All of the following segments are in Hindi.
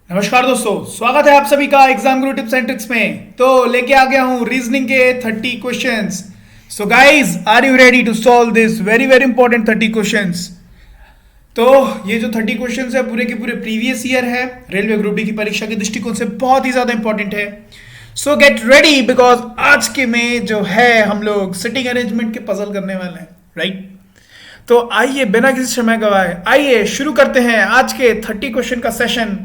नमस्कार दोस्तों, स्वागत है आप सभी का exam Guru tips and tricks में। तो लेके आ गया हूं रीजनिंग के 30 questions. So guys, are you ready to solve this very very important 30 questions? तो ये जो 30 क्वेश्चंस है पूरे के पूरे प्रीवियस ईयर है, रेलवे ग्रुप डी की परीक्षा के दृष्टिकोण से बहुत ही ज्यादा इंपॉर्टेंट है। सो गेट रेडी बिकॉज आज के में जो है हम लोग सिटिंग अरेंजमेंट के पजल करने वाले हैं, राइट? तो आइए बिना किसी समय गवाए आइए शुरू करते हैं आज के 30 क्वेश्चन का session.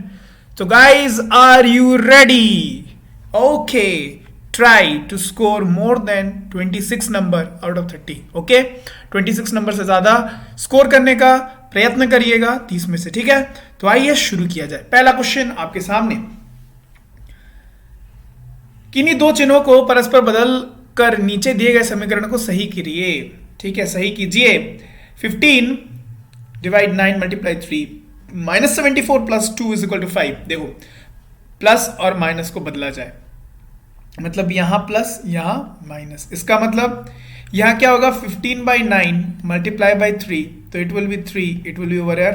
So guys, are you ready? Okay, try to score more than 26 number out of 30. Okay, 26 number से ज्यादा स्कोर करने का प्रयत्न करिएगा 30 में से, ठीक है? तो आइए शुरू किया जाए। पहला क्वेश्चन आपके सामने, किन्हीं दो चिन्हों को परस्पर बदल कर नीचे दिए गए समीकरण को सही करिए। ठीक है, सही कीजिए। 15 divide 9 multiply 3 -74 plus 2 is equal to 5। देखो, प्लस और माइनस को बदला जाए, मतलब यहां प्लस यहां माइनस। इसका मतलब यहां क्या होगा? 15 बाई 9 मल्टीप्लाई बाई 3, तो it will be 3, it will be over यार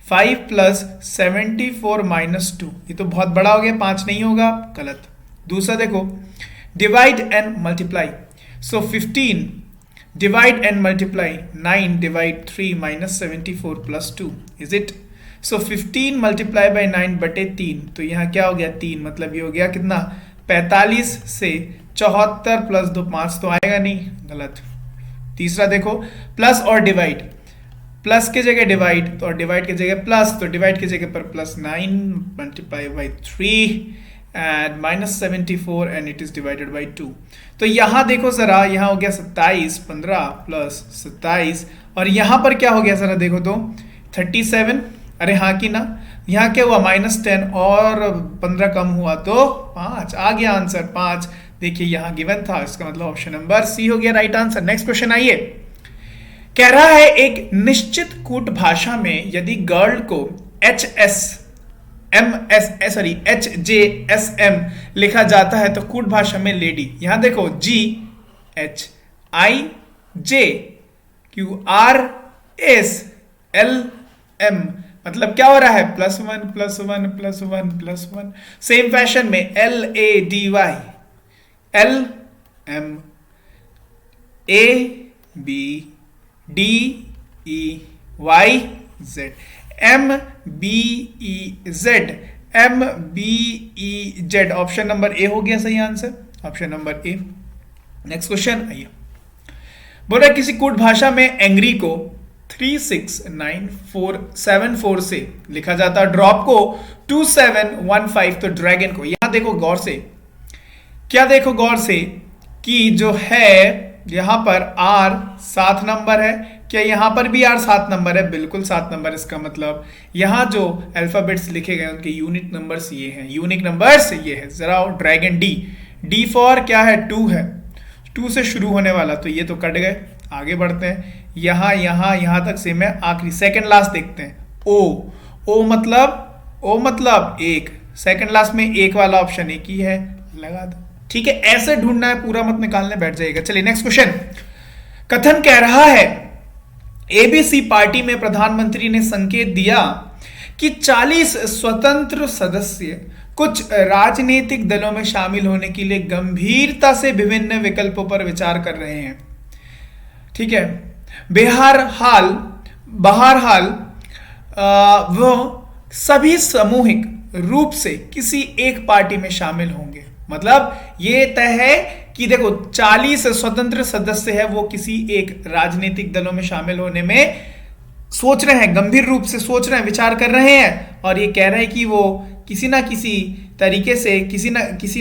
5 प्लस 74 माइनस 2। ये तो बहुत बड़ा हो गया, 5 नहीं होगा, गलत। दूसरा देखो, divide and multiply. So 15 divide and multiply 9 divide 3 minus 74 plus 2 is it? So 15 multiply by 9 बटे 3, तो यहाँ क्या हो गया? 3, मतलब ये हो गया कितना? 45 से 74 प्लस 2 5, तो आएगा नहीं, गलत। तीसरा देखो, प्लस और डिवाइड, प्लस के जगह डिवाइड तो और डिवाइड के जगह प्लस, तो डिवाइड की जगह पर plus 9 multiply by 3 and -74 and it is divided by 2। तो यहां देखो जरा, यहां हो गया 27, 15 प्लस 27, और यहां पर क्या हो गया जरा देखो तो 37। अरे हाँ कि ना, यहां क्या हुआ? -10 और 15 कम हुआ तो 5 आ गया आंसर, 5। देखिए यहां गिवन था, इसका मतलब ऑप्शन नंबर सी हो गया राइट आंसर। नेक्स्ट क्वेश्चन आइए, कह रहा है एक निश्चित कूट भाषा में यदि गर्ल को HJSM लिखा जाता है तो कूट भाषा में लेडी, यहां देखो GHIJQRSLM, मतलब क्या हो रहा है? +1 +1 +1 +1। सेम फैशन में LADYLMABDEYZ MBEZ option number A हो गया सही answer, option number A. Next question आइए, बोला किसी कूट भाषा में एंग्री को 36974 से लिखा जाता है, ड्रॉप को 2715, तो ड्रैगन को। यहां देखो गौर से, क्या देखो गौर से कि जो है यहां पर R 7 नंबर है, क्या यहां पर भी R 7 नंबर है? बिल्कुल 7 नंबर। इसका मतलब यहां जो अल्फाबेट्स लिखे गए उनके यूनिक नंबर्स ये हैं, यूनिक नंबर्स ये है। जरा ड्रैगन डी फॉर क्या है? 2 है, 2 से शुरू होने वाला, तो ये तो कट गए। आगे बढ़ते हैं, यहां तक सेम है। आखिरी सेकंड लास्ट देखते हैं, ओ मतलब 1, सेकंड लास्ट में 1 वाला ऑप्शन एक ही है, लगा दो। ठीक है, ऐसे ढूंढना है, पूरा मत निकालने बैठ जाएगा। चलिए नेक्स्ट क्वेश्चन, कथन कह रहा है एबीसी पार्टी में प्रधानमंत्री ने संकेत दिया कि 40 स्वतंत्र सदस्य कुछ राजनीतिक दलों में शामिल होने के लिए गंभीरता से विभिन्न विकल्पों पर विचार कर रहे हैं। ठीक है, बहरहाल वो सभी सामूहिक रूप से किसी एक पार्टी में शामिल होंगे। मतलब ये तय है कि देखो 40 स्वतंत्र सदस्य है, वो किसी एक राजनीतिक दलों में शामिल होने में सोच रहे हैं, गंभीर रूप से सोच रहे हैं, विचार कर रहे हैं, और ये कह रहे हैं कि वो किसी ना किसी तरीके से किसी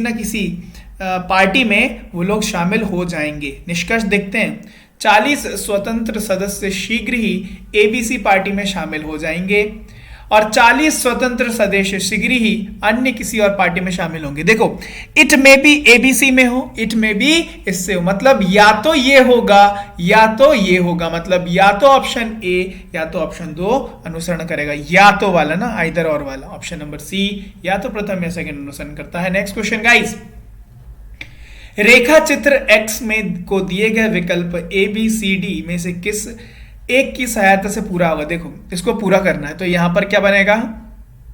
ना किसी पार्टी में वो लोग शामिल हो जाएंगे। निष्कर्ष देखते हैं, 40 स्वतंत्र सदस्य शीघ्र ही एबीसी पार्टी में शामिल हो जाएंगे और 40 स्वतंत्र सदस्य शीघ्र ही अन्य किसी और पार्टी में शामिल होंगे। देखो, इट मे बी एबीसी में हो, इट मे बी इससे हो, मतलब या तो ये होगा या तो ये होगा, मतलब या तो ऑप्शन ए या तो ऑप्शन 2 अनुसरण करेगा, या तो वाला ना, आइदर और वाला। ऑप्शन नंबर सी या तो प्रथम या सेकंड अनुसरण करता है। नेक्स्ट क्वेश्चन गाइस, रेखा चित्र एक्स में को दिए गए विकल्प ए बी सी डी में से किस एक की सहायता से पूरा होगा। देखो इसको पूरा करना है तो यहां पर क्या बनेगा,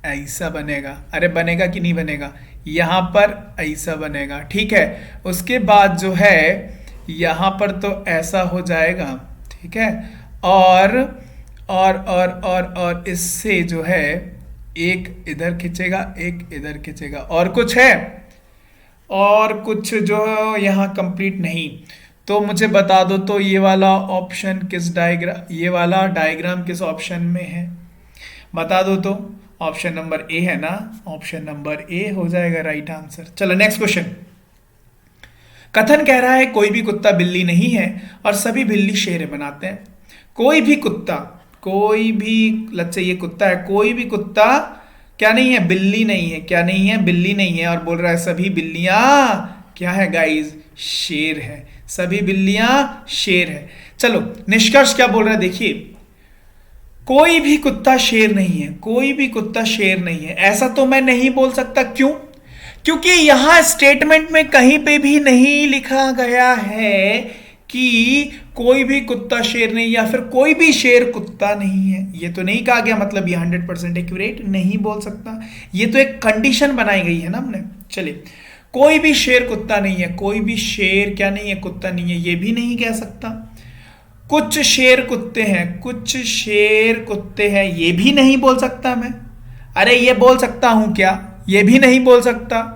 ऐसा बनेगा। अरे बनेगा कि नहीं बनेगा, यहां पर ऐसा बनेगा, ठीक है। उसके बाद जो है यहां पर तो ऐसा हो जाएगा, ठीक है। और इससे जो है एक इधर खींचेगा, एक इधर खींचेगा, और कुछ है, और कुछ जो यहाँ कंप्लीट नहीं। तो मुझे बता दो तो ये वाला ऑप्शन किस डायग्राम, ये वाला डायग्राम किस ऑप्शन में है, बता दो तो। ऑप्शन नंबर ए है ना, ऑप्शन नंबर ए हो जाएगा राइट आंसर। चलो नेक्स्ट क्वेश्चन। कथन कह रहा है कोई भी कुत्ता बिल्ली नहीं है और सभी बिल्ली शेर बनाते हैं। कोई भी कुत्ता, कोई भी, लग से ये कुत्ता है, कोई भी कुत्ता क्या नहीं है, बिल्ली नहीं है, क्या नहीं है, बिल्ली नहीं है, और बोल रहा है सभी बिल्लियां क्या है गाइस, शेर है, सभी बिल्लियां शेर है। चलो निष्कर्ष क्या बोल रहा है देखिए, कोई भी कुत्ता शेर नहीं है, कोई भी कुत्ता शेर नहीं है, ऐसा तो मैं नहीं बोल सकता। क्यों? क्योंकि यहां स्टेटमेंट में कहीं पे भी नहीं लिखा गया है कि कोई भी कुत्ता शेर नहीं या फिर कोई भी शेर कुत्ता नहीं है, ये तो नहीं कहा गया, मतलब ये 100% एक्यूरेट नहीं बोल सकता, ये तो एक कंडीशन बनाई गई है ना हमने। चलिए, कोई भी शेर कुत्ता नहीं है, कोई भी शेर क्या नहीं है, कुत्ता नहीं है, ये भी नहीं कह सकता। कुछ शेर कुत्ते हैं, कुछ शेर कुत्ते हैं, ये भी नहीं बोल सकता मैं। अरे ये बोल सकता हूं क्या, ये भी नहीं बोल सकता।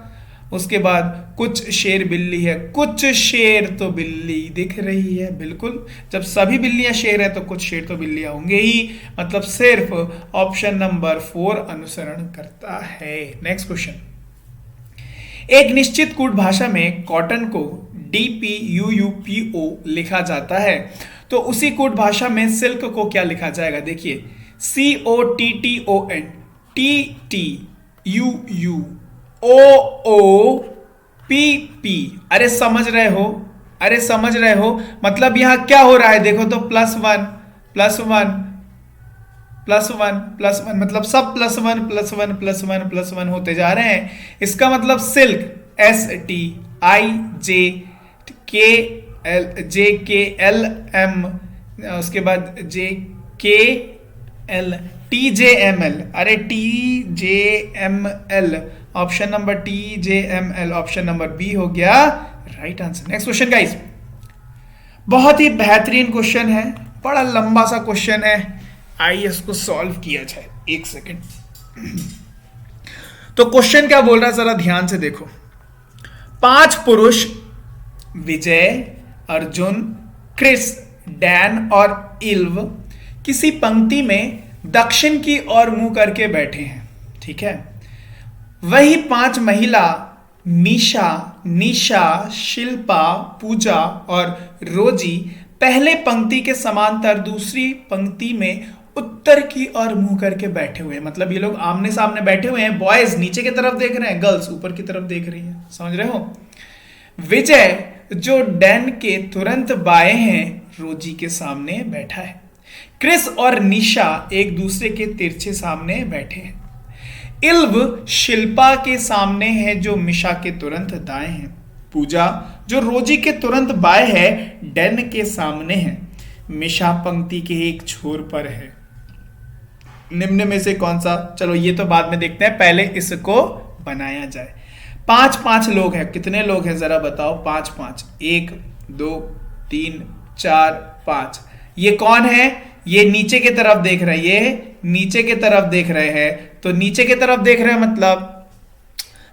उसके बाद कुछ शेर बिल्ली है, कुछ शेर तो बिल्ली दिख रही है, बिल्कुल, जब सभी बिल्लियां शेर है तो कुछ शेर तो बिल्लियां होंगे ही, मतलब सिर्फ ऑप्शन नंबर 4 अनुसरण करता है। Next question. एक निश्चित कूट भाषा में कॉटन को DPUUPO लिखा जाता है, तो उसी कूट भाषा में सिल्क को क्या लिखा जाएगा? देखिए, COTTON, TTUUOOPP। अरे समझ रहे हो, अरे समझ रहे हो, मतलब यहां क्या हो रहा है देखो तो, +1 +1 +1 +1, मतलब सब +1 +1 +1 +1 होते जा रहे हैं। इसका मतलब सिल्क STIJKLM, उसके बाद JKL TJML, अरे TJML, option number TJML, option number B हो गया right answer. Next question guys, बहुत ही बेहतरीन क्वेश्चन है, बड़ा लंबा सा क्वेश्चन है, आइए इसको सॉल्व किया जाए। एक सेकेंड। तो क्वेश्चन क्या बोल रहा है जरा ध्यान से देखो। 5 पुरुष विजय, अर्जुन, क्रिस, डैन और इल्व किसी पंक्ति में दक्षिण की ओर मुंह करके बैठे हैं, ठीक है। वही 5 महिला मीशा, निशा, शिल्पा, पूजा और रोजी पहले पंक्ति के समांतर दूसरी पंक्ति में उत्तर की ओर मुंह करके बैठे हुए हैं, मतलब ये लोग आमने सामने बैठे हुए हैं। बॉयज नीचे की तरफ देख रहे हैं, गर्ल्स ऊपर की तरफ देख रही हैं, समझ रहे हो। विजय जो डैन के तुरंत बाएं हैं रोजी के सामने बैठा है। क्रिस और निशा एक दूसरे के तिरछे सामने बैठे हैं। इल्व शिल्पा के सामने है जो मिशा के तुरंत दाएं हैं। पूजा जो रोजी के तुरंत बाएं है डैन के सामने है। मिशा पंक्ति के एक छोर पर है। निम्न में से कौन सा, चलो ये तो बाद में देखते हैं, पहले इसको बनाया जाए। 5 लोग हैं, कितने लोग हैं जरा बताओ? 5, 1 2 3 4 5। ये कौन है? ये नीचे की तरफ देख रहे हैं, ये नीचे की तरफ देख रहे हैं, तो नीचे की तरफ देख रहे हैं मतलब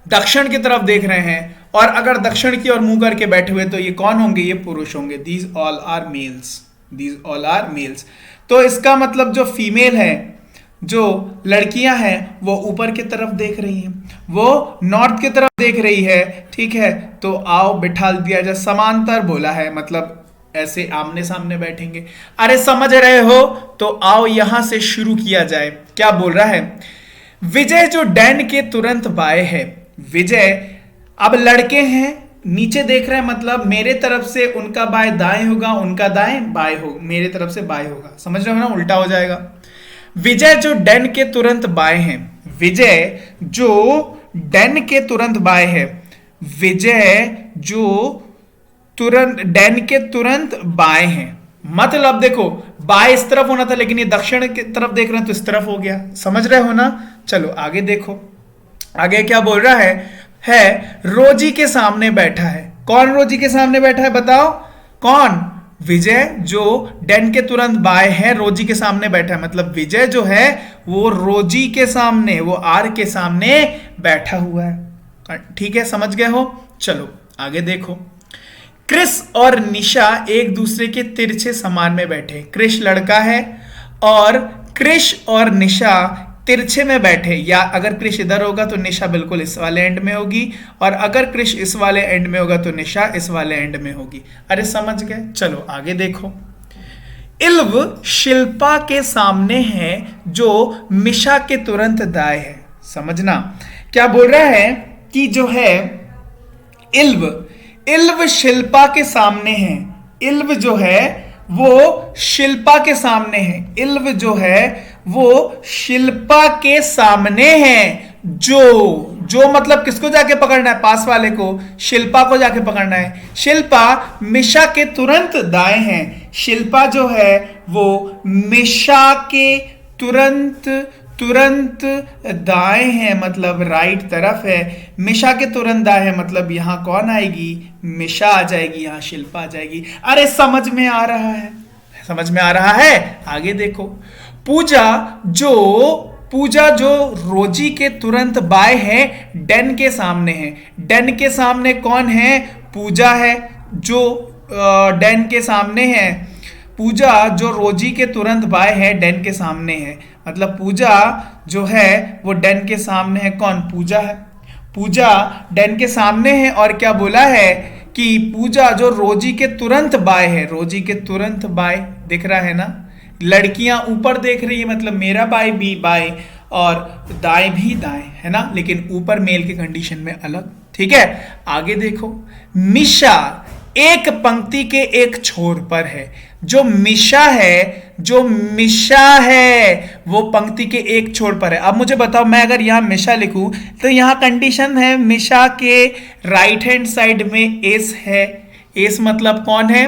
दक्षिण की तरफ देख रहे हैं, और अगर दक्षिण की ओर मुंह करके बैठे हुए तो ये कौन होंगे? ये पुरुष होंगे। These all are males, these all are males. तो इसका मतलब जो फीमेल है, जो लड़कियां हैं वो ऊपर की तरफ देख रही हैं, वो नॉर्थ की तरफ देख रही है, ठीक है। तो आओ बिठा दिया जाए, समांतर बोला है, मतलब ऐसे आमने सामने बैठेंगे। अरे समझ रहे हो? तो आओ यहां से शुरू किया जाए। क्या बोल रहा है? विजय जो डैन के तुरंत बाएं है, विजय, अब लड़के हैं नीचे देख रहे हैं, मतलब मेरे तरफ से उनका बाएं दाएं होगा, उनका दाएं बाएं होगा, मेरे तरफ से बाएं होगा, समझ रहे हो ना, उल्टा हो जाएगा। विजय जो डैन के तुरंत बाएं हैं, विजय जो डैन के तुरंत बाएं है, विजय जो तुरंत डैन के तुरंत बाएं हैं, मतलब देखो बाय इस तरफ होना था लेकिन ये दक्षिण की तरफ देख रहे हैं तो इस तरफ हो गया। समझ रहे हो ना? चलो आगे देखो, आगे क्या बोल रहा है रोजी के सामने बैठा है। कौन रोजी के सामने बैठा है बताओ? कौन? विजय, जो डैन के तुरंत बाय है, रोजी के सामने बैठा है। मतलब विजय जो है वो रोजी के सामने, वो आर के सामने बैठा हुआ है। ठीक है, समझ गए हो? चलो आगे देखो, क्रिस और निशा एक दूसरे के तिरछे समान में बैठे। क्रिश लड़का है और क्रिश और निशा तिरछे में बैठे, या अगर क्रिश इधर होगा तो निशा बिल्कुल इस वाले एंड में होगी, और अगर क्रिश इस वाले एंड में होगा तो निशा इस वाले एंड में होगी। अरे समझ गए? चलो आगे देखो, इल्व शिल्पा के सामने है जो मिशा के तुरंत दाएं है। समझना क्या बोल रहा है कि जो है इल्व शिल्पा के सामने है। इल्व जो है वो शिल्पा के सामने है। इल्व जो है वो शिल्पा के सामने है। जो मतलब किसको जाके पकड़ना है? पास वाले को, शिल्पा को जाके पकड़ना है। शिल्पा मिशा के तुरंत दाएं है। शिल्पा जो है वो मिशा के तुरंत दाएं है, मतलब राइट तरफ है। मिशा के तुरंत दाएं है, मतलब यहां कौन आएगी? मिशा आ जाएगी, यहां शिल्पा आ जाएगी। अरे समझ में आ रहा है? समझ में आ रहा है? आगे देखो, पूजा जो रोजी के तुरंत बाएं है, डैन के सामने है। डैन के सामने कौन है? पूजा है, जो डैन के सामने है। पूजा जो रोजी के तुरंत बाएं है, डैन के सामने है। मतलब पूजा जो है वो डैन के सामने है। कौन? पूजा है। पूजा डैन के सामने है, और क्या बोला है कि पूजा जो रोजी के तुरंत बाएं है। रोजी के तुरंत बाएं दिख रहा है ना? लड़कियां ऊपर देख रही है, मतलब मेरा बाएं भी बाएं और दाएं भी दाएं, है ना? लेकिन ऊपर मेल के कंडीशन में अलग। ठीक है, आगे देखो, मिशा एक पंक्ति के एक छोर पर है। जो मिशा है वो पंक्ति के एक छोर पर है। अब मुझे बताओ, मैं अगर यहां मिशा लिखूं तो यहां कंडीशन है मिशा के राइट हैंड साइड में एस है। एस मतलब कौन है?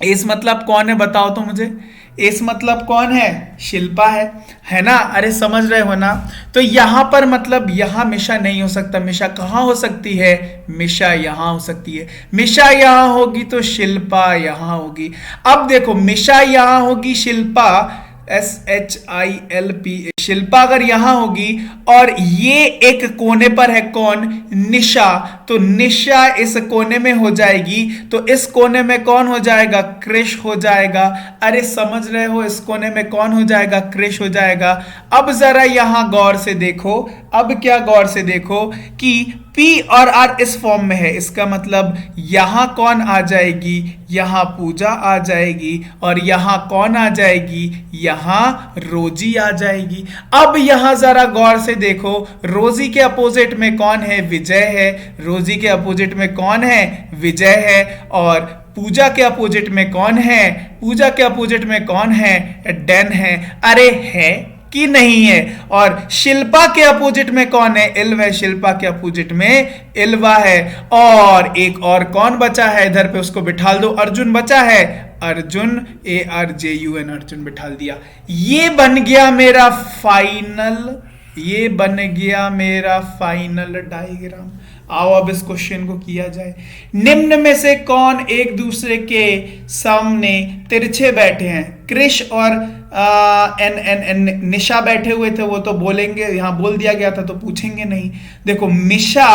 एस मतलब कौन है बताओ तो मुझे। एस मतलब कौन है? शिल्पा है ना? अरे समझ रहे हो ना? तो यहां पर मतलब यहां मिशा नहीं हो सकता। मिशा कहां हो सकती है? मिशा यहां हो सकती है। मिशा यहां होगी तो शिल्पा यहां होगी। अब देखो, मिशा यहां होगी, शिल्पा SHILPA, शिल्पा अगर यहां होगी और ये एक कोने पर है, कौन? निशा, तो निशा इस कोने में हो जाएगी, तो इस कोने में कौन हो जाएगा? क्रिश हो जाएगा। अरे समझ रहे हो? इस कोने में कौन हो जाएगा? क्रिश हो जाएगा। अब जरा यहां गौर से देखो, अब क्या गौर से देखो कि P और R इस फॉर्म में है। इसका मतलब यहां कौन आ जाएगी? यहां पूजा आ जाएगी, और यहां कौन आ जाएगी? यहां रोजी आ जाएगी। अब यहां जरा गौर से देखो, रोजी के अपोजिट में कौन है? विजय है। रोजी के अपोजिट में कौन है? विजय है। और पूजा के अपोजिट में कौन है? पूजा के अपोजिट में कौन है? डैन है। अरे है कि नहीं है? और शिल्पा के अपोजिट में कौन है? इल्व है। शिल्पा के अपोजिट में इल्वा है। और एक और कौन बचा है इधर पे? उसको बिठा दो, अर्जुन बचा है। अर्जुन, ARJUN, अर्जुन बिठा दिया। ये बन गया मेरा फाइनल डायग्राम। आओ अब इस क्वेश्चन को किया जाए। निम्न में से कौन एक दूसरे के सामने तिरछे बैठे हैं? क्रिश और निशा बैठे हुए थे, वो तो बोलेंगे, यहां बोल दिया गया था तो पूछेंगे नहीं। देखो, मिशा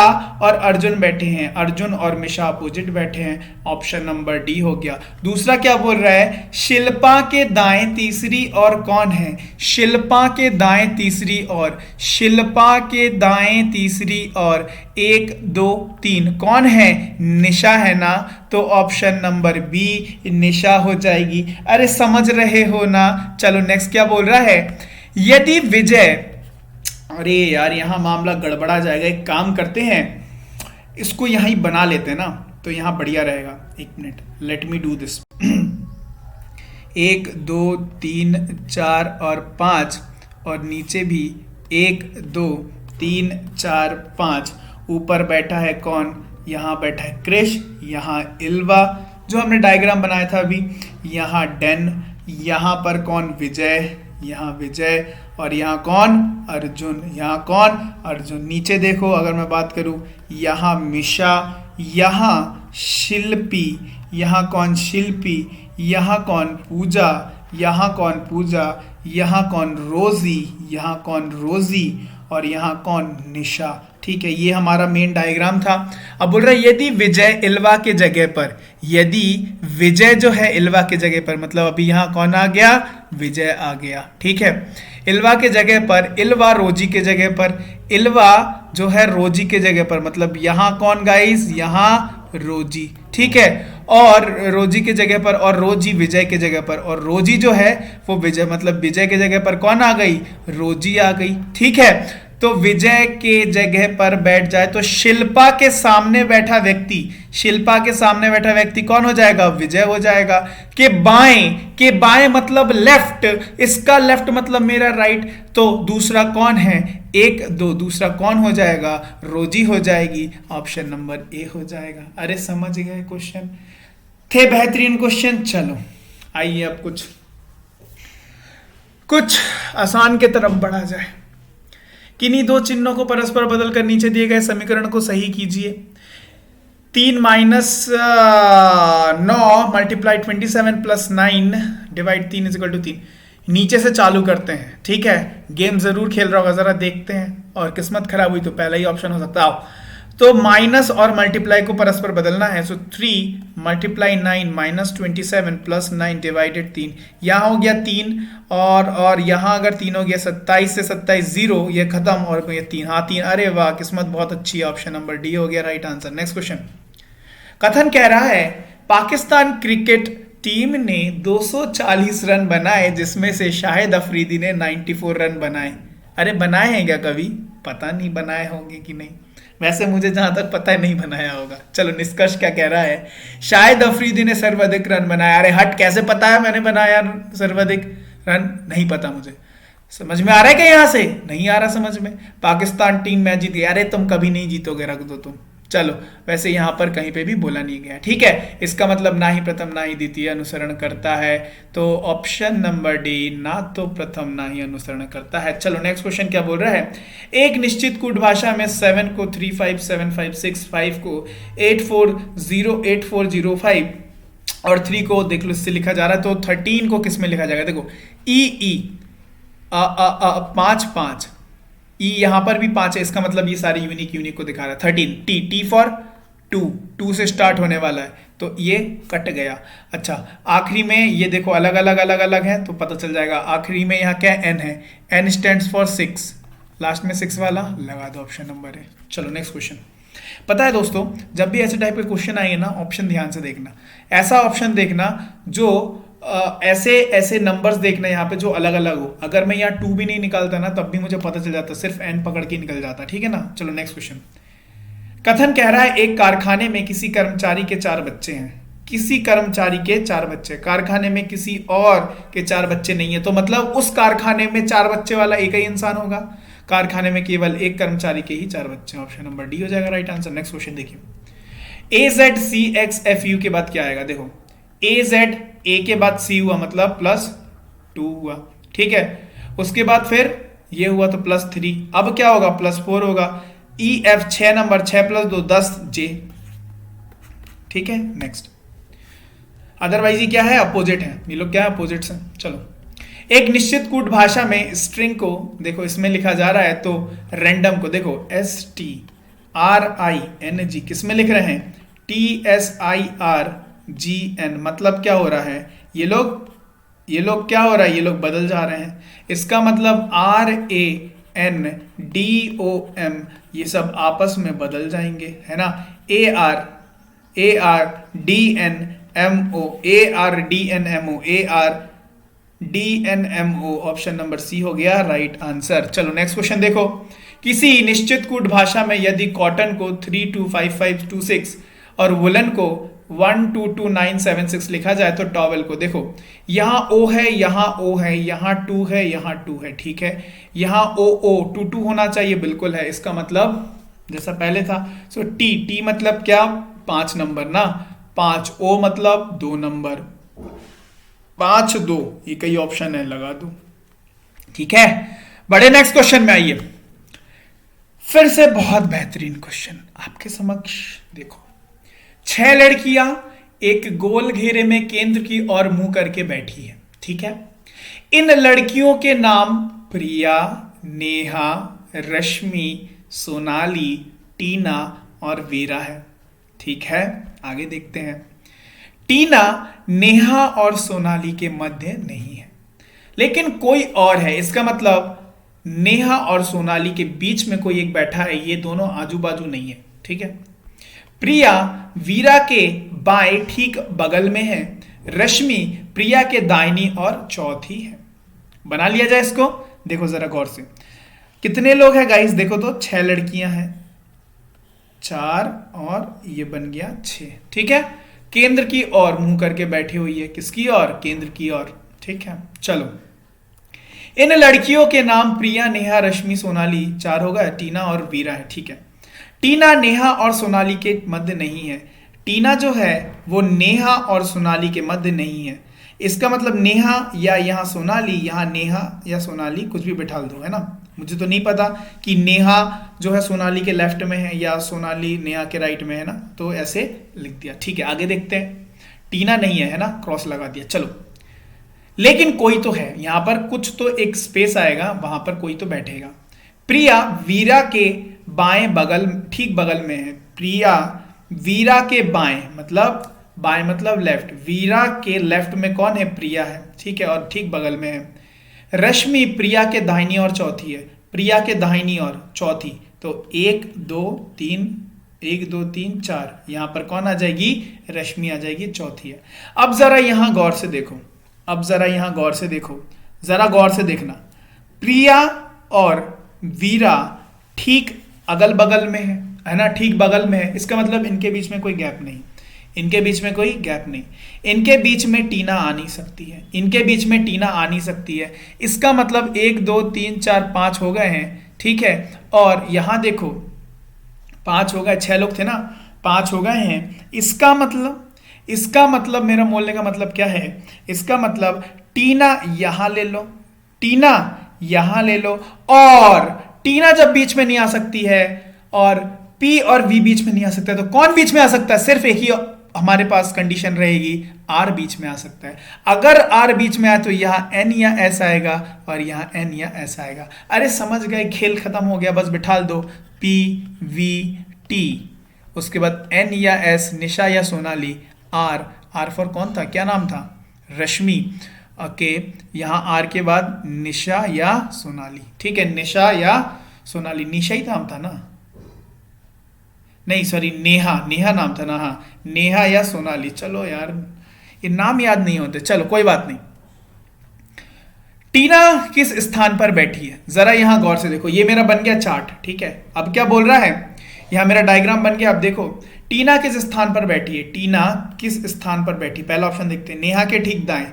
और अर्जुन बैठे हैं, अर्जुन और मिशा अपोजिट बैठे हैं। ऑप्शन नंबर डी हो गया। दूसरा क्या बोल रहा है? शिल्पा के दाएं तीसरी और कौन है? शिल्पा के दाएं तीसरी और, शिल्पा के दाएं तीसरी और 1 2 3 कौन है? निशा है ना? तो ऑप्शन नंबर बी निशा हो जाएगी। अरे समझ रहे हो ना? चलो नेक्स्ट क्या बोल रहा है? यदि विजय, अरे यार यहां मामला गड़बड़ा जाएगा। एक काम करते हैं, इसको यहां ही बना लेते हैं ना, तो यहां बढ़िया रहेगा। एक minute, let me do this. 1 2 3 4 और 5, और नीचे भी 1 2 3 4 5। ऊपर बैठा है कौन? यहां बैठा है क्रिश, यहां इल्वा, जो हमने डायग्राम बनाया था अभी। यहाँ डन, यहाँ पर कौन विजय, यहाँ विजय, और यहाँ कौन अर्जुन, यहाँ कौन अर्जुन। नीचे देखो अगर मैं बात करूँ, यहाँ मिशा, यहाँ शिल्पी, यहाँ कौन शिल्पी, यहाँ कौन पूजा, यहाँ कौन पूजा, यहाँ कौन रोजी, यहाँ कौन रोजी, और यहाँ कौन निशा। ठीक है, ये हमारा मेन डायग्राम था। अब बोल रहा है यदि विजय इल्वा के जगह पर, यदि विजय जो है इल्वा के जगह पर, मतलब अभी यहाँ कौन आ गया, विजय आ गया। ठीक है, इल्वा के जगह पर, इल्वा रोजी के जगह पर, इल्वा जो है रोजी के जगह पर, मतलब यहाँ कौन गाइस, यहाँ रोजी। ठीक है, और रोजी के जगह पर, और रोजी विजय के जगह पर, और रोजी जो है वो विजय, मतलब विजय के जगह पर कौन आ गई, रोजी आ गई। ठीक है, तो विजय के जगह पर बैठ जाए तो शिल्पा के सामने बैठा व्यक्ति, शिल्पा के सामने बैठा व्यक्ति कौन हो जाएगा, विजय हो जाएगा। के बाएं मतलब लेफ्ट, इसका लेफ्ट मतलब मेरा राइट, तो दूसरा कौन है, 1 2, दूसरा कौन हो जाएगा, रोजी हो जाएगी। ऑप्शन नंबर ए हो जाएगा। अरे समझ गए क्वेश्चन, थे बेहतरीन क्वेश्चन। चलो आइए अब कुछ आसान के तरफ बढ़ा जाए। किन्हीं दो चिन्हों को परस्पर बदलकर नीचे दिए गए समीकरण को सही कीजिए। 3 minus 9 multiply 27 plus 9 divide 3 is equal to 3। नीचे से चालू करते हैं। ठीक है, गेम जरूर खेल रहा होगा, जरा देखते हैं, और किस्मत खराब हुई तो पहला ही ऑप्शन हो सकता है। तो माइनस और मल्टीप्लाई को परस्पर बदलना है। सो 3 मल्टीप्लाई 9 माइनस 27 प्लस 9 डिवाइडेड 3। यहाँ हो गया 3, और यहाँ अगर 3 हो गया 27 से 27 0, ये खत्म, और ये 3, हाँ 3। अरे वाह, किस्मत बहुत अच्छी है, ऑप्शन नंबर डी हो गया राइट आंसर। नेक्स्ट क्वेश्चन, कथन कह रहा है पाकिस्तान क्रिकेट टीम ने 240 रन बनाए, जिसमें से शाहिद अफरीदी ने 94 रन बनाए। अरे बनाए हैं क्या कभी, पता नहीं बनाए होंगे कि नहीं, वैसे मुझे जहां तक पता है नहीं बनाया होगा। चलो निष्कर्ष क्या कह रहा है, शाहिद अफरीदी ने सर्वाधिक रन बनाया। अरे हट, कैसे पता है मैंने बनाया सर्वाधिक रन, नहीं पता मुझे। समझ में आ रहा है क्या, यहां से नहीं आ रहा समझ में। पाकिस्तान टीम मैच जीती, अरे तुम कभी नहीं जीतोगे, रख दो तुम। चलो, वैसे यहां पर कहीं पे भी बोला नहीं गया। ठीक है, इसका मतलब ना ही प्रथम ना ही द्वितीय अनुसरण करता है, तो ऑप्शन नंबर डी, ना तो प्रथम ना ही अनुसरण करता है। चलो नेक्स्ट क्वेश्चन क्या बोल रहा है, एक निश्चित कूट भाषा में 7 को 3 5 7 5 6, 5 को 8 4 0 8 4 0 5 और 3 को देख लो इससे लिखा जा रहा है, तो 13 को किस में लिखा जाएगा, देखो ई 5 5, ई यहां पर भी 5 है, इसका मतलब ये सारे यूनिक को दिखा रहा है। 13 टी फॉर 2 से स्टार्ट होने वाला है, तो ये कट गया। अच्छा, आखिरी में ये देखो अलग अलग है, तो पता चल जाएगा। आखिरी में यहाँ क्या एन है, एन स्टैंड्स फॉर 6, लास्ट में 6 वाला लगा दो, ऑप्शन नंबर है। चलो नेक्स्ट क्वेश्चन। पता है दोस्तों, जब भी ऐसे टाइप के क्वेश्चन आएंगे ना, ऑप्शन ध्यान से देखना, ऐसा ऑप्शन देखना जो ऐसे नंबर्स देखना यहाँ पे जो अलग अलग हो। अगर मैं यहाँ 2 भी नहीं निकालता ना, तब भी मुझे पता चल जाता, सिर्फ एन पकड़ के निकल जाता। ठीक है ना। चलो नेक्स्ट क्वेश्चन। कथन कह रहा है एक कारखाने में किसी कर्मचारी के 4 बच्चे हैं, किसी कर्मचारी के 4 बच्चे, कारखाने में किसी और के 4 बच्चे नहीं है, तो मतलब उस कारखाने में 4 बच्चे वाला एक ही इंसान होगा, कारखाने में केवल एक कर्मचारी के ही 4 बच्चे। ऑप्शन नंबर डी हो जाएगा राइट आंसर। नेक्स्ट क्वेश्चन देखिए, AZCXFU के बाद क्या आएगा, देखो AZ, A के बाद C हुआ मतलब +2 हुआ। ठीक है, उसके बाद फिर ये हुआ तो +3, अब क्या होगा +4 होगा। EF 6 number, 6 + 2 10 J। ठीक है, नेक्स्ट। अदरवाइज ये क्या है, अपोजिट है, ये लोग क्या है, अपोजिट्स हैं। चलो, एक निश्चित कूट भाषा में स्ट्रिंग को देखो इसमें लिखा जा रहा है, तो रैंडम को देखो STRING किस में लिख रहे हैं, TSIRGN, मतलब क्या हो रहा है, ये लोग क्या हो रहा है, ये लोग बदल जा रहे हैं। इसका मतलब RANDOM ये सब आपस में बदल जाएंगे, है ना। ARDNMO ऑप्शन नंबर सी हो गया राइट आंसर। चलो नेक्स्ट क्वेश्चन देखो, किसी निश्चित कूट भाषा में यदि कॉटन को 325526 और वुलन को 122976 लिखा जाए, तो टॉवेल को देखो यहाँ O है, यहाँ O है, यहाँ 2 है, यहाँ 2 है। ठीक है, यहाँ OO 2 होना चाहिए, बिल्कुल है। इसका मतलब जैसा पहले था, सो T मतलब क्या, 5 नंबर ना, 5, O मतलब 2 नंबर, 5 2, ये कई ऑप्शन है, लगा दो। ठीक है, बड़े नेक्स्ट क्वेश्चन में आइए। फिर से बहुत बेहतरीन क्वेश्चन आपके समक्ष। देखो, 6 लड़कियां एक गोल घेरे में केंद्र की ओर मुंह करके बैठी है। ठीक है, इन लड़कियों के नाम प्रिया, नेहा, रश्मि, सोनाली, टीना और वीरा है। ठीक है, आगे देखते हैं। टीना नेहा और सोनाली के मध्य नहीं है, लेकिन कोई और है। इसका मतलब नेहा और सोनाली के बीच में कोई एक बैठा है, ये दोनों आजू बाजू नहीं है। ठीक है, प्रिया वीरा के बाएं ठीक बगल में है, रश्मि प्रिया के दाहिनी और चौथी है। बना लिया जाए इसको। देखो जरा गौर से, कितने लोग हैं गाइस? देखो तो 6 लड़कियां हैं, 4 और ये बन गया 6। ठीक है, केंद्र की ओर मुंह करके बैठी हुई है। किसकी ओर? केंद्र की ओर। ठीक है, चलो, इन लड़कियों के नाम प्रिया, नेहा, रश्मि, सोनाली, 4 होगा, टीना और वीरा है। ठीक है, टीना नेहा और सोनाली के मध्य नहीं है। टीना जो है वो नेहा और सोनाली के मध्य नहीं है। इसका मतलब नेहा या यहाँ सोनाली, यहाँ नेहा या सोनाली, कुछ भी बैठा दो, है ना। मुझे तो नहीं पता कि नेहा जो है सोनाली के लेफ्ट में है या सोनाली नेहा के राइट में है ना, तो ऐसे लिख दिया। ठीक है, आगे देखते हैं। टीना नहीं है ना, क्रॉस लगा दिया। चलो, लेकिन कोई तो है यहां पर, कुछ तो एक स्पेस आएगा, वहां पर कोई तो बैठेगा। प्रिया वीरा के बाएं बगल, ठीक बगल में है। प्रिया वीरा के बाएं मतलब लेफ्ट। वीरा के लेफ्ट में कौन है? प्रिया है। ठीक है, और ठीक बगल में है। रश्मि प्रिया के दाहिनी और चौथी है। प्रिया के दाहिनी और चौथी, तो 1 2 3, 1 2 3 4, यहां पर कौन आ जाएगी? रश्मि आ जाएगी, चौथी है। अब जरा यहां गौर से देखो, जरा गौर से देखना। प्रिया और वीरा ठीक अगल बगल में है ना, ठीक बगल में है। इसका मतलब इनके बीच में कोई गैप नहीं, इनके बीच में टीना आ नहीं सकती है। इसका मतलब 1 2 3 4 5 हो गए हैं। ठीक है, और यहां देखो 5 हो गए, 6 लोग थे ना, 5 हो गए हैं। इसका मतलब मेरा बोलने का मतलब क्या है? इसका मतलब टीना यहां ले लो, और टीना जब बीच में नहीं आ सकती है और पी और वी बीच में नहीं आ सकता है, तो कौन बीच में आ सकता है? सिर्फ एक ही हमारे पास कंडीशन रहेगी, आर बीच में आ सकता है। अगर आर बीच में आए तो यहाँ एन या एस आएगा और यहाँ एन या एस आएगा। अरे समझ गए, खेल खत्म हो गया, बस बिठा दो पी वी टी, उसके बाद एन या एस, निशा या सोनाली, आर फॉर कौन था, क्या नाम था? रश्मि। ओके, यहाँ आर के बाद निशा या सोनाली। ठीक है, निशा या सोनाली, निशा ही नाम था ना, नहीं सॉरी, नेहा नाम था ना। हाँ, नेहा या सोनाली। चलो यार, ये नाम याद नहीं होते, चलो कोई बात नहीं। टीना किस स्थान पर बैठी है? जरा यहां गौर से देखो, ये मेरा बन गया चार्ट। ठीक है, अब क्या बोल रहा है? यहां मेरा डायग्राम बन गया। अब देखो टीना किस स्थान पर बैठी है, पहला ऑप्शन देखते हैं, नेहा के ठीक दाएं।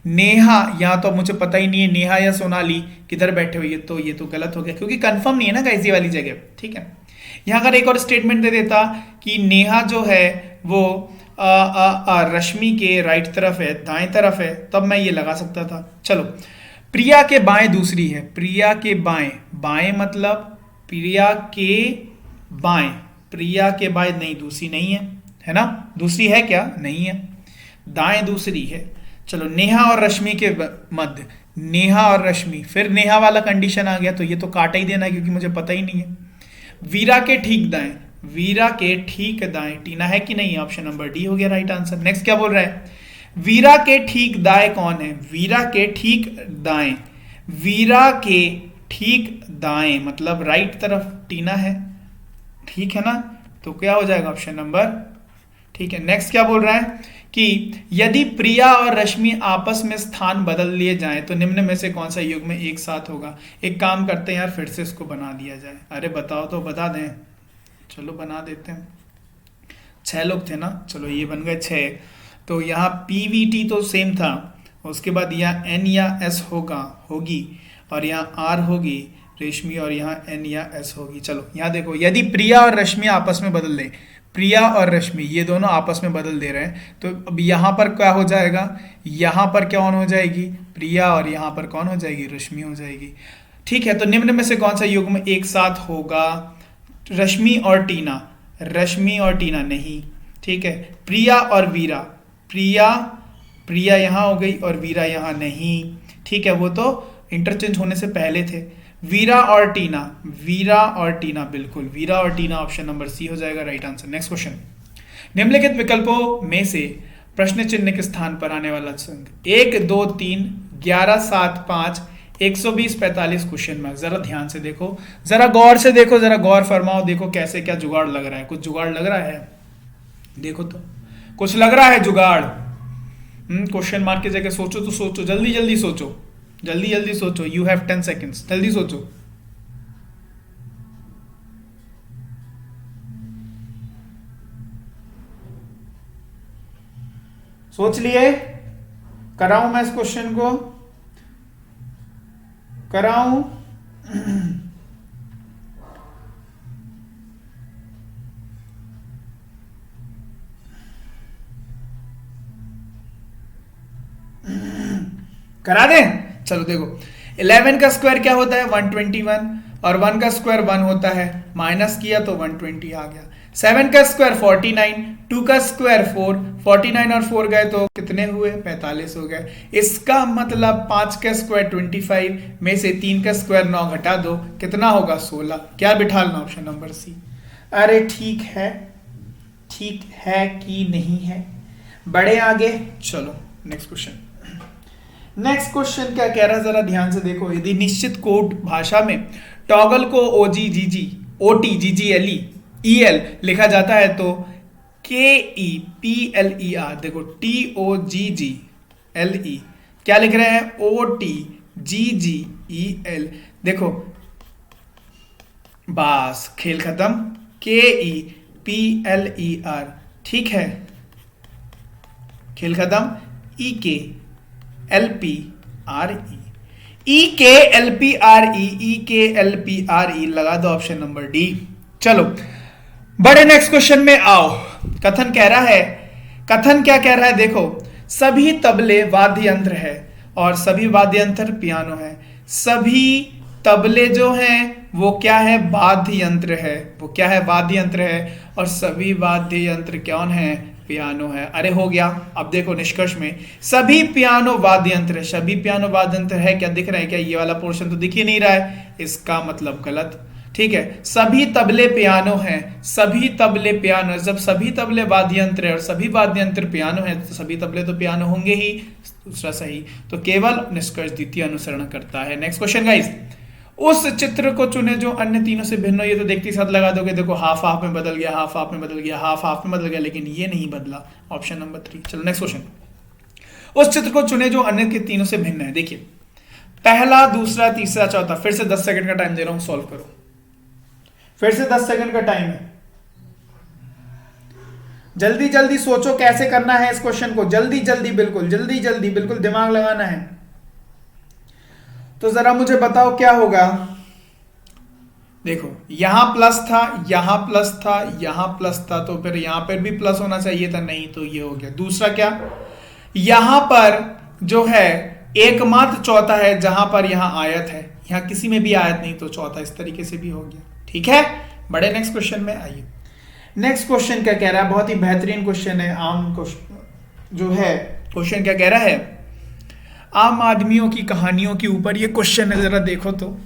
नेहा, यहां तो मुझे पता ही नहीं है नेहा या सोनाली किधर बैठे हुए, तो ये तो गलत हो गया क्योंकि कंफर्म नहीं है ना गाइस ये वाली जगह। ठीक है, यहां अगर एक और स्टेटमेंट दे देता कि नेहा जो है वो रश्मि के राइट तरफ है, दाएं तरफ है, तब मैं ये लगा सकता था। चलो, प्रिया के बाएं दूसरी है, प्रिया के बाएं मतलब प्रिया के बाएं नहीं, दूसरी नहीं है ना, दूसरी है क्या? नहीं है, दाएं दूसरी है। चलो, नेहा और रश्मि के मध्य, नेहा और रश्मि, फिर नेहा वाला कंडीशन आ गया, तो ये तो काटा ही देना है क्योंकि मुझे पता ही नहीं है। वीरा के ठीक दाएं, टीना है कि नहीं? ऑप्शन नंबर डी हो गया राइट आंसर। नेक्स्ट क्या बोल रहा है? वीरा के ठीक दाएं कौन है? वीरा के ठीक दाएं मतलब राइट तरफ टीना है। ठीक है ना, तो क्या हो जाएगा? Option number. ठीक है, नेक्स्ट क्या बोल रहा है कि यदि प्रिया और रश्मि आपस में स्थान बदल लिए जाएं तो निम्न में से कौन सा युग्म एक साथ होगा? एक काम करते हैं यार, फिर से इसको बना दिया जाए। अरे बताओ तो बता दें, चलो बना देते हैं। 6 लोग थे ना, चलो ये बन गए 6। तो यहाँ पीवीटी तो सेम था, उसके बाद यहाँ एन या एस होगी, और यहाँ आर होगी, रेशमी और यहाँ एन या एस होगी। चलो यहाँ देखो, यदि प्रिया और रश्मि आपस में बदल दें, प्रिया और रश्मि ये दोनों आपस में बदल दे रहे हैं, तो अब यहाँ पर क्या हो जाएगा, यहाँ पर कौन हो जाएगी, प्रिया, और यहाँ पर कौन हो जाएगी, रश्मि हो जाएगी। ठीक है, तो निम्न में से कौन सा युग्म एक साथ होगा, रश्मि और टीना, रश्मि और टीना नहीं। ठीक है, प्रिया और वीरा, प्रिया, प्रिया यहाँ हो गई और वीरा यहाँ नहीं। ठीक है, वो तो इंटरचेंज होने से पहले थे। वीरा और टीना, वीरा और टीना, बिल्कुल वीरा और टीना, ऑप्शन नंबर सी हो जाएगा राइट आंसर। नेक्स्ट क्वेश्चन, निम्नलिखित विकल्पों में से प्रश्न चिन्ह के स्थान पर आने वाला संख्या 1, 2, 3, 11, 7, 5, 120, 45 क्वेश्चन मार्क। जरा ध्यान से देखो, जरा गौर से देखो, जरा गौर फरमाओ, देखो कैसे क्या जुगाड़ लग रहा है, कुछ जुगाड़ लग रहा है, देखो तो कुछ लग रहा है जुगाड़। क्वेश्चन मार्क की जगह सोचो तो सोचो, जल्दी जल्दी सोचो, जल्दी जल्दी सोचो, यू हैव 10 सेकेंड्स, जल्दी सोचो। सोच लिए, कराऊं मैं इस क्वेश्चन को, कराऊं? करा दें? चलो देखो, 11 का स्क्वायर क्या होता है, 121, और 1 का स्क्वायर 1 होता है, माइनस किया तो 120 आ गया। 7 का स्क्वायर 49, 2 का स्क्वायर 4, 49 और 4 गए तो कितने हुए, 45 हो गए। इसका मतलब 5 का स्क्वायर 25 में से 3 का स्क्वायर 9 घटा दो, कितना होगा, 16। क्या बिठालना, ऑप्शन नंबर सी। अरे ठीक है कि नहीं है, बड़े आगे। चलो नेक्स्ट क्वेश्चन, नेक्स्ट क्वेश्चन क्या कह रहा है, जरा ध्यान से देखो। यदि निश्चित कोड भाषा में टॉगल को OTGGEL लिखा जाता है तो KEPLER, देखो TOGGLE क्या लिख रहे हैं, OTGGEL, देखो बस खेल खत्म, KEPLER, ठीक है, खेल खत्म। EKLPRE लगा दो, ऑप्शन नंबर डी। चलो बड़े नेक्स्ट क्वेश्चन में आओ। कथन कह रहा है, कथन क्या कह रहा है, देखो सभी तबले वाद्य यंत्र है और सभी वाद्य यंत्र पियानो है। सभी तबले जो हैं वो क्या है, वाद्य यंत्र है, वो क्या है, वाद्य यंत्र है, और सभी वाद्य यंत्र कौन है, पियानो है। अरे हो गया। अब देखो निष्कर्ष में सभी पियानो वाद्य यंत्र है, सभी पियानो वाद्य यंत्र है, क्या दिख रहा है, क्या ये वाला पोर्शन तो दिख ही नहीं रहा है, इसका मतलब गलत। ठीक है, सभी तबले पियानो हैं, सभी तबले पियानो, जब सभी तबले वाद्य यंत्र है और सभी वाद्य यंत्र पियानो है तो सभी तबले तो पियानो होंगे ही, दूसरा सही, तो केवल निष्कर्ष द्वितीय अनुसरण करता है। नेक्स्ट क्वेश्चन गाइस, उस चित्र को चुने जो अन्य तीनों से भिन्न हो। ये तो देखते ही साथ लगा दोगे, देखो हाफ हाफ में बदल गया, हाफ हाफ में बदल गया, हाफ हाफ में बदल गया, लेकिन ये नहीं बदला, ऑप्शन नंबर 3। चलो नेक्स्ट क्वेश्चन, उस चित्र को चुने जो अन्य के तीनों से भिन्न है। देखिए पहला, दूसरा, तीसरा, चौथा, फिर से 10 सेकंड का टाइम दे रहा हूं, सॉल्व करो, फिर से 10 सेकंड का टाइम है, जल्दी जल्दी सोचो कैसे करना है इस क्वेश्चन को, जल्दी जल्दी, बिल्कुल जल्दी जल्दी, बिल्कुल दिमाग लगाना है। तो जरा मुझे बताओ क्या होगा। देखो यहां प्लस था, यहां प्लस था, यहां प्लस था, तो फिर यहां पर भी प्लस होना चाहिए था, नहीं, तो ये हो गया। दूसरा क्या, यहां पर जो है एकमात्र चौथा है जहां पर यहां आयत है, यहां किसी में भी आयत नहीं, तो चौथा इस तरीके से भी हो गया। ठीक है, बड़े नेक्स्ट क्वेश्चन में आइए। नेक्स्ट क्वेश्चन क्या कह रहा है, बहुत ही बेहतरीन क्वेश्चन है, आम क्वेश्चन जो है, क्वेश्चन क्या कह रहा है, आम आदमियों की कहानियों के ऊपर ये क्वेश्चन है, जरा देखो तो।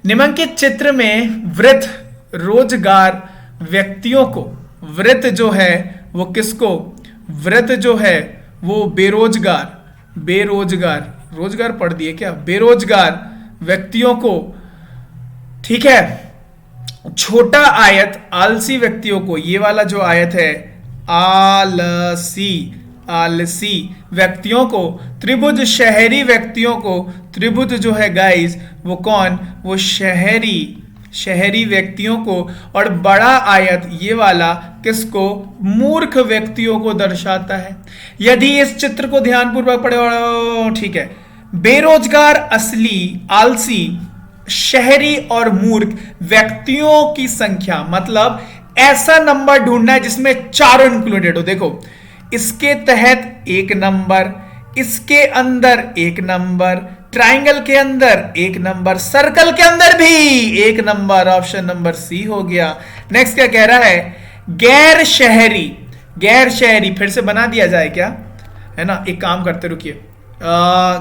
निम्नलिखित चित्र में वृत्त रोजगार व्यक्तियों को, वृत्त जो है वो किसको, वृत्त जो है वो बेरोजगार, बेरोजगार, रोजगार पढ़ दिए क्या, बेरोजगार व्यक्तियों को, ठीक है, छोटा आयत आलसी व्यक्तियों को, ये वाला जो आयत है आलसी, आलसी व्यक्तियों को, त्रिभुज शहरी व्यक्तियों को, त्रिभुज जो है गाइस वो कौन, वो शहरी, शहरी व्यक्तियों को, और बड़ा आयत ये वाला किसको, मूर्ख व्यक्तियों को दर्शाता है। यदि इस चित्र को ध्यानपूर्वक पढ़े, ठीक है, बेरोजगार, असली, आलसी, शहरी और मूर्ख व्यक्तियों की संख्या, मतलब ऐसा नंबर ढूंढना है जिसमें चारों इंक्लूडेड हो। देखो, इसके तहत एक नंबर, इसके अंदर एक नंबर, ट्राइंगल के अंदर एक नंबर, सर्कल के अंदर भी एक नंबर। ऑप्शन नंबर सी हो गया। नेक्स्ट क्या कह रहा है? गैर शहरी। गैर शहरी फिर से बना दिया जाए क्या, है ना? एक काम करते, रुकिए।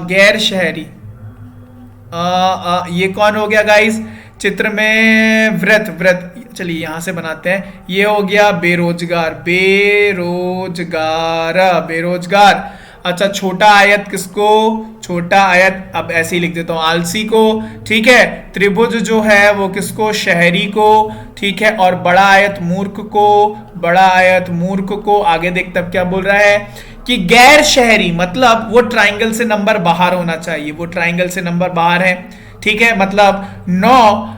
गैर शहरी, ये कौन हो गया गाइस? चित्र में व्रत, व्रत, चलिए यहां से बनाते हैं। ये हो गया बेरोजगार, बेरोजगार, बेरोजगार। अच्छा, छोटा आयत किसको? छोटा आयत अब ऐसे ही लिख देता हूं, आलसी को। ठीक है, त्रिभुज जो है वो किसको? शहरी को। ठीक है, और बड़ा आयत मूर्ख को, बड़ा आयत मूर्ख को। आगे देख, तब क्या बोल रहा है कि गैर शहरी मतलब वो ट्राइंगल से नंबर बाहर होना चाहिए, वो ट्राइंगल से नंबर बाहर है। ठीक है, मतलब 9,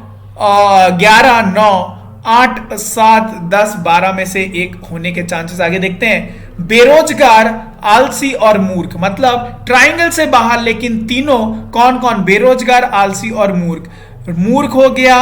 11, 9, 8, 7, 10, 12 में से एक होने के चांसेस। आगे देखते हैं। बेरोजगार, आलसी और मूर्ख, मतलब ट्राइंगल से बाहर, लेकिन तीनों कौन कौन? बेरोजगार, आलसी और मूर्ख। मूर्ख हो गया,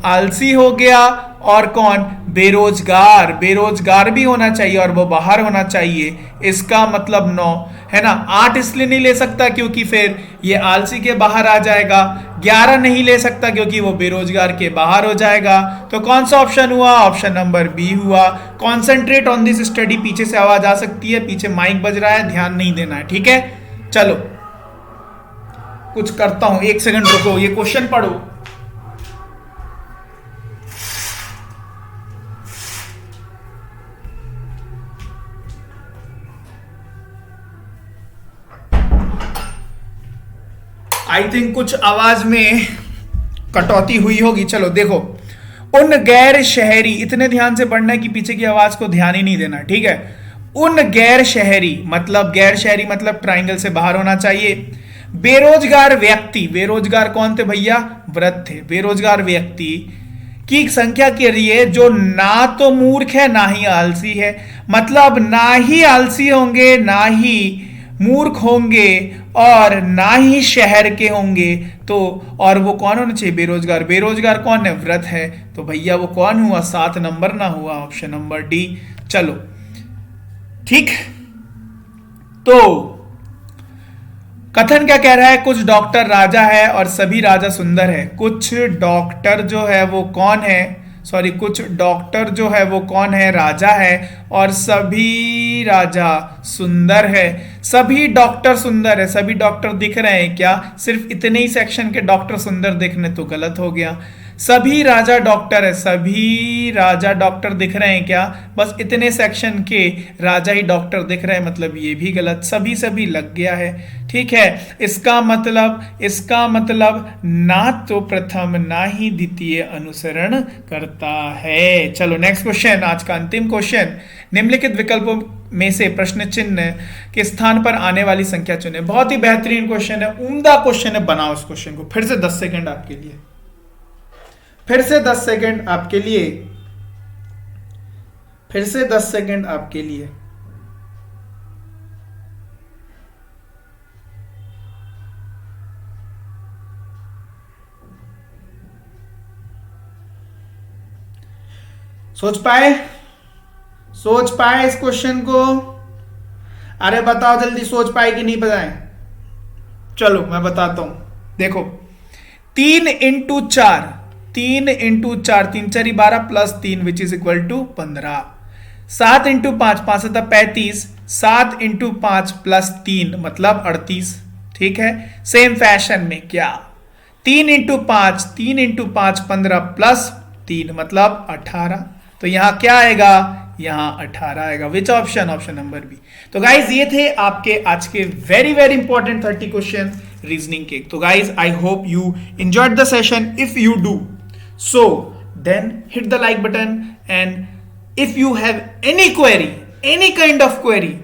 आलसी हो गया, और कौन? बेरोजगार। बेरोजगार भी होना चाहिए और वो बाहर होना चाहिए। इसका मतलब 9 है ना। 8 इसलिए नहीं ले सकता क्योंकि फिर ये आलसी के बाहर आ जाएगा। 11 नहीं ले सकता क्योंकि वो बेरोजगार के बाहर हो जाएगा। तो कौन सा ऑप्शन हुआ? ऑप्शन नंबर बी हुआ। Concentrate on this study. पीछे से आवाज आ सकती है, पीछे माइक बज रहा है, ध्यान नहीं देना है। ठीक है, चलो कुछ करता हूं, 1 सेकंड रुको, ये क्वेश्चन पढ़ो। आई थिंक कुछ आवाज में कटौती हुई होगी। चलो देखो, उन गैर शहरी, इतने ध्यान से पढ़ना है कि पीछे की आवाज को ध्यान ही नहीं देना। ठीक है, उन गैर शहरी मतलब, गैर शहरी मतलब ट्राइंगल से बाहर होना चाहिए। बेरोजगार व्यक्ति, बेरोजगार कौन थे भैया? व्रत थे। बेरोजगार व्यक्ति की संख्या के लिए जो ना तो मूर्ख है ना ही आलसी है, मतलब ना ही आलसी होंगे ना ही मूर्ख होंगे और ना ही शहर के होंगे। तो और वो कौन होना चाहिए? बेरोजगार। बेरोजगार कौन है? व्रत है। तो भैया वो कौन हुआ? 7 नंबर ना हुआ, ऑप्शन नंबर डी। चलो ठीक, तो कथन क्या कह रहा है? कुछ डॉक्टर राजा है और सभी राजा सुंदर है। कुछ डॉक्टर जो है वो कौन है? सॉरी, कुछ डॉक्टर जो है वो कौन है? राजा है और सभी राजा सुंदर है। सभी डॉक्टर सुंदर है, सभी डॉक्टर दिख रहे हैं क्या? सिर्फ इतने ही सेक्शन के डॉक्टर सुंदर दिखने तो गलत हो गया। सभी राजा डॉक्टर है, सभी राजा डॉक्टर दिख रहे हैं क्या? बस इतने सेक्शन के राजा ही डॉक्टर दिख रहे हैं, मतलब ये भी गलत। सभी सभी लग गया है। ठीक है, इसका मतलब ना तो प्रथम ना ही द्वितीय अनुसरण करता है। चलो नेक्स्ट क्वेश्चन, आज का अंतिम क्वेश्चन। निम्नलिखित विकल्पों में से प्रश्न चिन्ह के स्थान पर आने वाली संख्या चुने। बहुत ही बेहतरीन क्वेश्चन है, उम्दा क्वेश्चन है। बनाओ इस क्वेश्चन को। फिर से 10 सेकंड आपके लिए, फिर से 10 सेकंड आपके लिए, फिर से 10 सेकंड आपके लिए। सोच पाए? सोच पाए इस क्वेश्चन को? अरे बताओ जल्दी, सोच पाए कि नहीं बताएं? चलो मैं बताता हूं। देखो, 3 into 4, 3 into 4, 3 4 12 plus 3 which is equal to 15। 7 into 5, 5 7 35, 7 into 5 plus 3 मतलब 38। ठीक है, सेम फैशन में क्या? 3 इंटू 5, 3 इंटू 5 15 प्लस 3 मतलब 18। तो यहां क्या आएगा? यहां 18 आएगा। Which option? Option number B. तो गाइज ये थे आपके आज के very very important 30 question reasoning के। तो guys I hope you enjoyed the session. If you do so, then hit the like button, and if you have any query, any kind of query,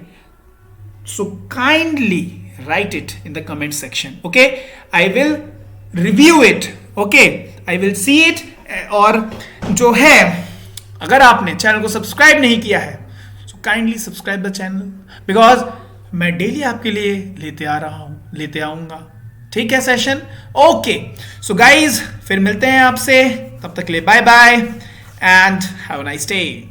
so kindly write it in the comment section. Okay, I will review it. Okay, I will see it. और जो है, अगर आपने चैनल को सब्सक्राइब नहीं किया है, so kindly subscribe the channel, because मैं डेली आपके लिए लेते आऊंगा ठीक है सेशन। ओके सो गाइज फिर मिलते हैं आपसे, तब तक के लिए bye bye and have a nice day.